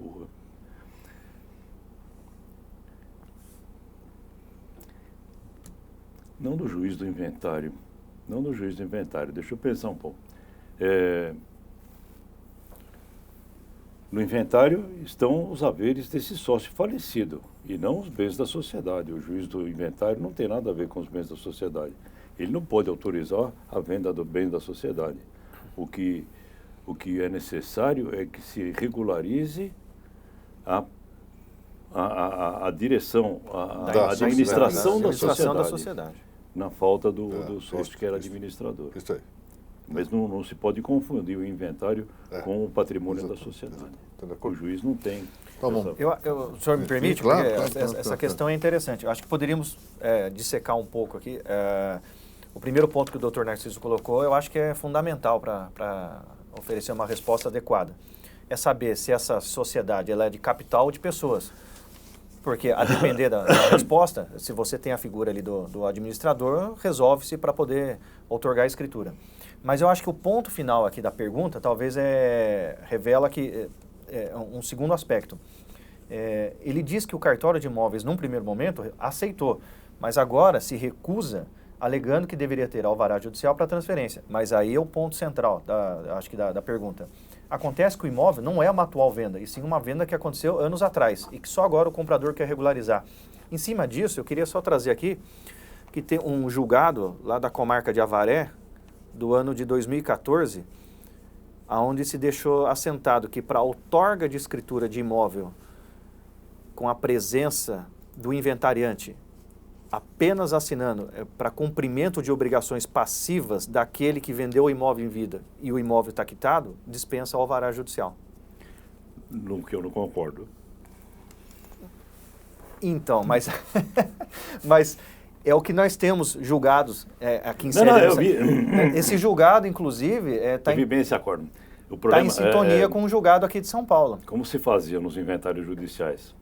Não do juiz do inventário. Não do juiz do inventário. Deixa eu pensar um pouco. No inventário estão os haveres desse sócio falecido e não os bens da sociedade. O juiz do inventário não tem nada a ver com os bens da sociedade. Ele não pode autorizar a venda do bem da sociedade. O que é necessário é que se regularize a direção, a administração da sociedade, na falta do sócio que era administrador. Isso aí. Mas não se pode confundir o inventário com o patrimônio da sociedade. O juiz não tem. Tá bom. O senhor me permite? Claro, porque essa questão é interessante. Eu acho que poderíamos dissecar um pouco aqui. O primeiro ponto que o Dr. Narciso colocou, eu acho que é fundamental para oferecer uma resposta adequada. É saber se essa sociedade ela é de capital ou de pessoas. Porque, a depender da resposta, se você tem a figura ali do administrador, resolve-se para poder outorgar a escritura. Mas eu acho que o ponto final aqui da pergunta talvez revela que um segundo aspecto. Ele diz que o cartório de imóveis, num primeiro momento, aceitou, mas agora se recusa, alegando que deveria ter alvará judicial para transferência. Mas aí é o ponto central, acho que da pergunta. Acontece que o imóvel não é uma atual venda, e sim uma venda que aconteceu anos atrás e que só agora o comprador quer regularizar. Em cima disso, eu queria só trazer aqui que tem um julgado lá da comarca de Avaré, do ano de 2014, onde se deixou assentado que para outorga de escritura de imóvel com a presença do inventariante, apenas assinando para cumprimento de obrigações passivas daquele que vendeu o imóvel em vida e o imóvel está quitado, dispensa o alvará judicial. No que eu não concordo. Então, mas é o que nós temos julgados aqui em sede. Esse julgado, inclusive, está vi bem esse acordo. Está em sintonia com o julgado aqui de São Paulo. Como se fazia nos inventários judiciais?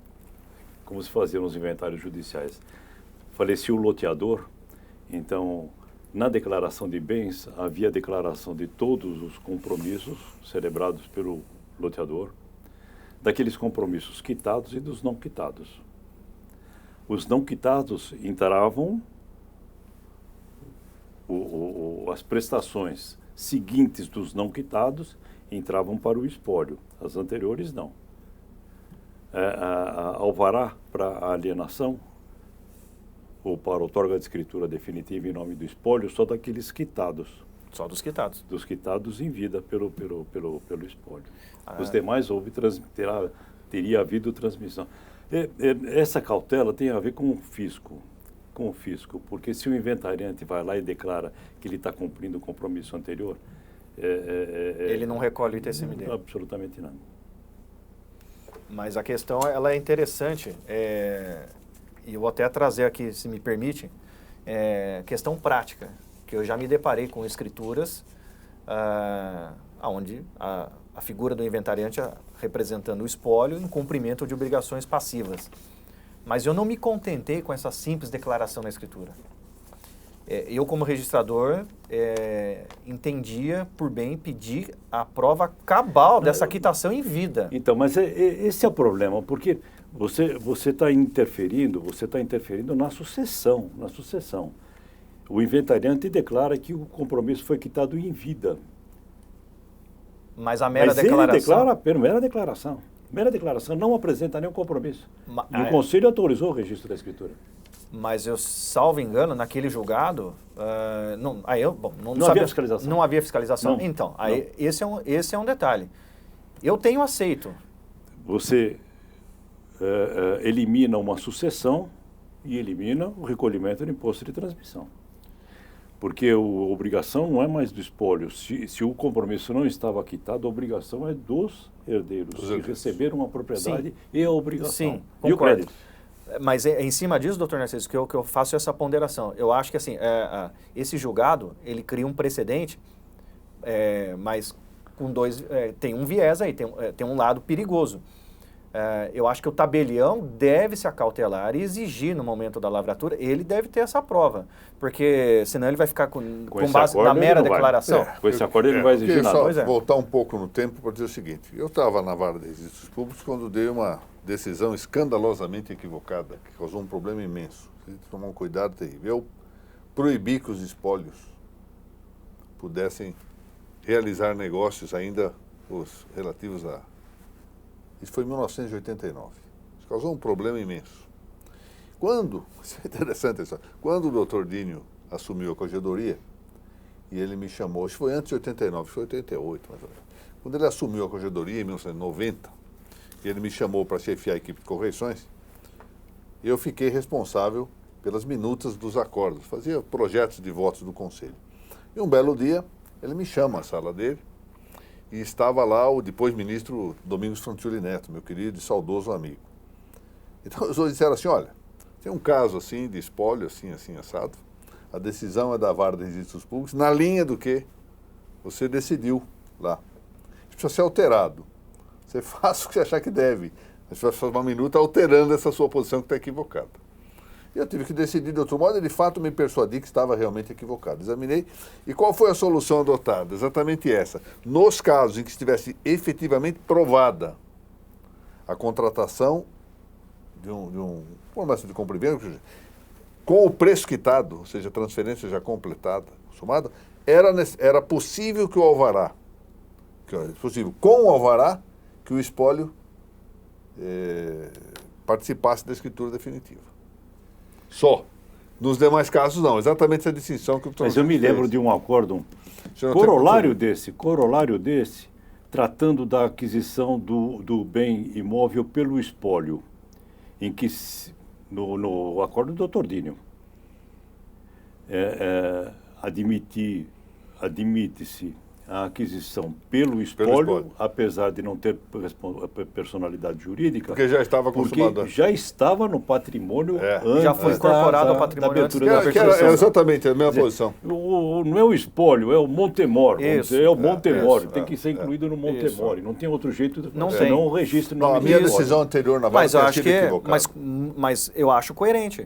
Falecia o loteador, então, na declaração de bens, havia a declaração de todos os compromissos celebrados pelo loteador, daqueles compromissos quitados e dos não quitados. Os não quitados entravam, as prestações seguintes dos não quitados entravam para o espólio, as anteriores não. Alvará para alienação, ou para outorga de escritura definitiva em nome do espólio, só daqueles quitados. Só dos quitados. Dos quitados em vida pelo espólio. Os demais teria havido transmissão. Essa cautela tem a ver com o fisco, porque se o inventariante vai lá e declara que ele está cumprindo o compromisso anterior... ele não recolhe o ITCMD. Absolutamente nada. Mas a questão ela é interessante, e eu vou até trazer aqui, se me permite, questão prática, que eu já me deparei com escrituras onde a figura do inventariante representando o espólio em cumprimento de obrigações passivas. Mas eu não me contentei com essa simples declaração na escritura. Eu, como registrador, entendia por bem pedir a prova cabal dessa quitação em vida. Então, mas esse é o problema, porque você está interferindo na sucessão. O inventariante declara que o compromisso foi quitado em vida. Mas a mera declaração... Ele declara, mera declaração, não apresenta nenhum compromisso. E o Conselho autorizou o registro da escritura. Mas eu, salvo engano, naquele julgado, não havia fiscalização. Não havia fiscalização? Não, então, aí, esse é um detalhe. Eu tenho aceito. Você elimina uma sucessão e elimina o recolhimento do imposto de transmissão. Porque a obrigação não é mais do espólio. Se o compromisso não estava quitado, a obrigação é dos herdeiros, que receberam a propriedade. Sim. E a obrigação. Sim, e o crédito. Mas em cima disso, doutor Narciso, que eu faço essa ponderação. Eu acho que assim, esse julgado, ele cria um precedente, mas com tem um viés aí, tem um lado perigoso. Eu acho que o tabelião deve se acautelar e exigir no momento da lavratura, ele deve ter essa prova, porque senão ele vai ficar com base na mera declaração. Com esse acordo ele não vai exigir nada. Eu só voltar um pouco no tempo para dizer o seguinte, eu estava na vara de registros públicos quando dei uma decisão escandalosamente equivocada, que causou um problema imenso. Tem que tomar um cuidado terrível. Eu proibi que os espólios pudessem realizar negócios ainda os relativos a... Isso foi em 1989. Isso causou um problema imenso. Isso é interessante isso, quando o doutor Dínio assumiu a corregedoria, e ele me chamou, isso foi antes de 89, isso foi 88 mais ou menos. Quando ele assumiu a corregedoria em 1990, e ele me chamou para chefiar a equipe de correições, eu fiquei responsável pelas minutas dos acordos, fazia projetos de votos do conselho. E um belo dia, ele me chama à sala dele, e estava lá o depois ministro Domingos Frontioli Neto, meu querido e saudoso amigo. Então os dois disseram assim, olha, tem um caso assim de espólio, assim, assado, a decisão é da vara de registros públicos, na linha do que você decidiu lá. Isso precisa ser alterado. Você faz o que você achar que deve. Você vai fazer uma minuta alterando essa sua posição que está equivocada. Eu tive que decidir de outro modo e, de fato, me persuadi que estava realmente equivocado. Examinei. E qual foi a solução adotada? Exatamente essa. Nos casos em que estivesse efetivamente provada a contratação de promessa de compra e venda, com o preço quitado, ou seja, a transferência já completada, somada, era possível que o alvará, com o alvará, que o espólio participasse da escritura definitiva. Só. Nos demais casos, não. Exatamente essa distinção que o doutor... Mas eu me lembro de um acordo, corolário desse, tratando da aquisição do bem imóvel pelo espólio, em que, no acordo do doutor Dínio, admite-se a aquisição pelo espólio, apesar de não ter personalidade jurídica. Porque já estava consumado. Porque já estava no patrimônio antes. Já foi incorporado ao patrimônio da abertura da percepção. É exatamente a mesma posição. Não é o espólio, é o Montemor. É o Montemor. Tem que ser incluído no Montemor. Não tem outro jeito, senão o registro não. A minha decisão anterior na vara tinha sido equivocada. Mas eu acho coerente.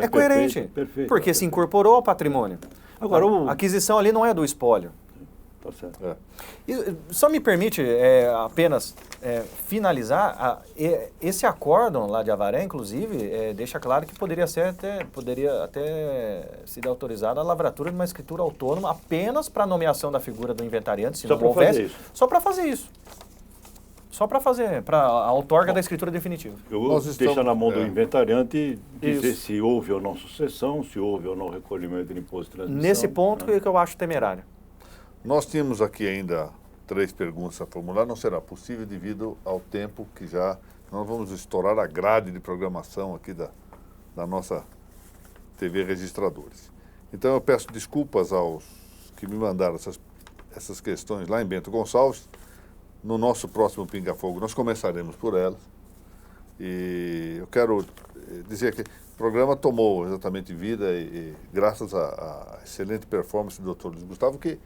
É coerente. Perfeito. Porque se incorporou ao patrimônio. Agora, a aquisição ali não é do espólio. Tá certo. E só me permite apenas finalizar, esse acórdão lá de Avaré, inclusive, deixa claro que poderia até ser autorizada a lavratura de uma escritura autônoma apenas para a nomeação da figura do inventariante, se não houvesse, só para fazer isso. Só para a outorga da escritura definitiva. Eu deixo na mão do inventariante dizer se houve ou não sucessão, se houve ou não recolhimento de imposto de transmissão. Nesse ponto que eu acho temerário. Nós tínhamos aqui ainda 3 perguntas a formular, não será possível devido ao tempo que já... Nós vamos estourar a grade de programação aqui da nossa TV Registradores. Então eu peço desculpas aos que me mandaram essas questões lá em Bento Gonçalves. No nosso próximo Pinga Fogo nós começaremos por elas. E eu quero dizer que o programa tomou exatamente vida e graças à excelente performance do Dr. Luiz Gustavo, que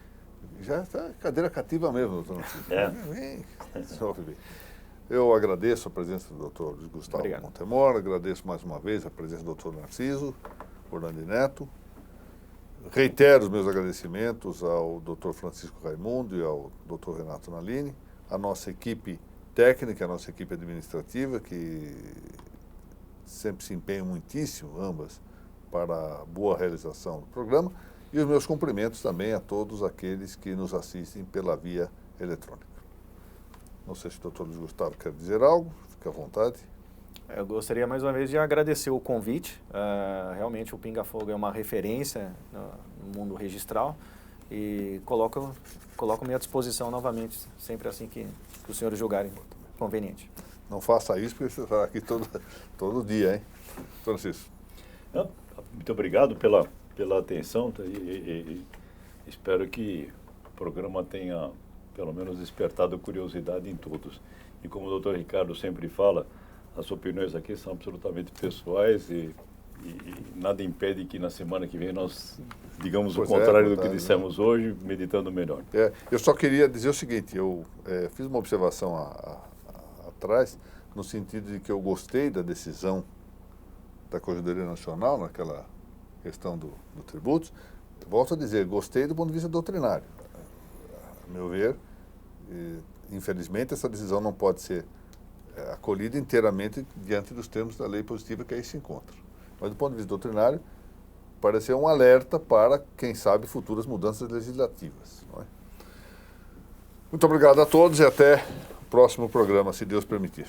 já está cadeira cativa mesmo, doutor Narciso. Eu agradeço a presença do doutor Luiz Gustavo Montemor, agradeço mais uma vez a presença do doutor Narciso Orlandi Neto. Reitero os meus agradecimentos ao doutor Francisco Raimundo e ao doutor Renato Nalini, a nossa equipe técnica, a nossa equipe administrativa, que sempre se empenham muitíssimo, ambas, para a boa realização do programa. E os meus cumprimentos também a todos aqueles que nos assistem pela via eletrônica. Não sei se o doutor Luiz Gustavo quer dizer algo, fique à vontade. Eu gostaria mais uma vez de agradecer o convite. Realmente o Pinga Fogo é uma referência no mundo registral e coloco à minha disposição novamente, sempre assim que os senhores julgarem conveniente. Não faça isso porque você estará aqui todo dia, hein? Francisco. Muito obrigado pela atenção e espero que o programa tenha, pelo menos, despertado curiosidade em todos. E como o doutor Ricardo sempre fala, as opiniões aqui são absolutamente pessoais e nada impede que na semana que vem nós digamos o contrário do que dissemos hoje, meditando melhor. Eu só queria dizer o seguinte, eu fiz uma observação atrás, no sentido de que eu gostei da decisão da Corregedoria Nacional, naquela questão do tributos. Volto a dizer, gostei do ponto de vista doutrinário. A meu ver, infelizmente, essa decisão não pode ser acolhida inteiramente diante dos termos da lei positiva que aí se encontra. Mas, do ponto de vista doutrinário, pareceu um alerta para, quem sabe, futuras mudanças legislativas. Não é? Muito obrigado a todos e até o próximo programa, se Deus permitir.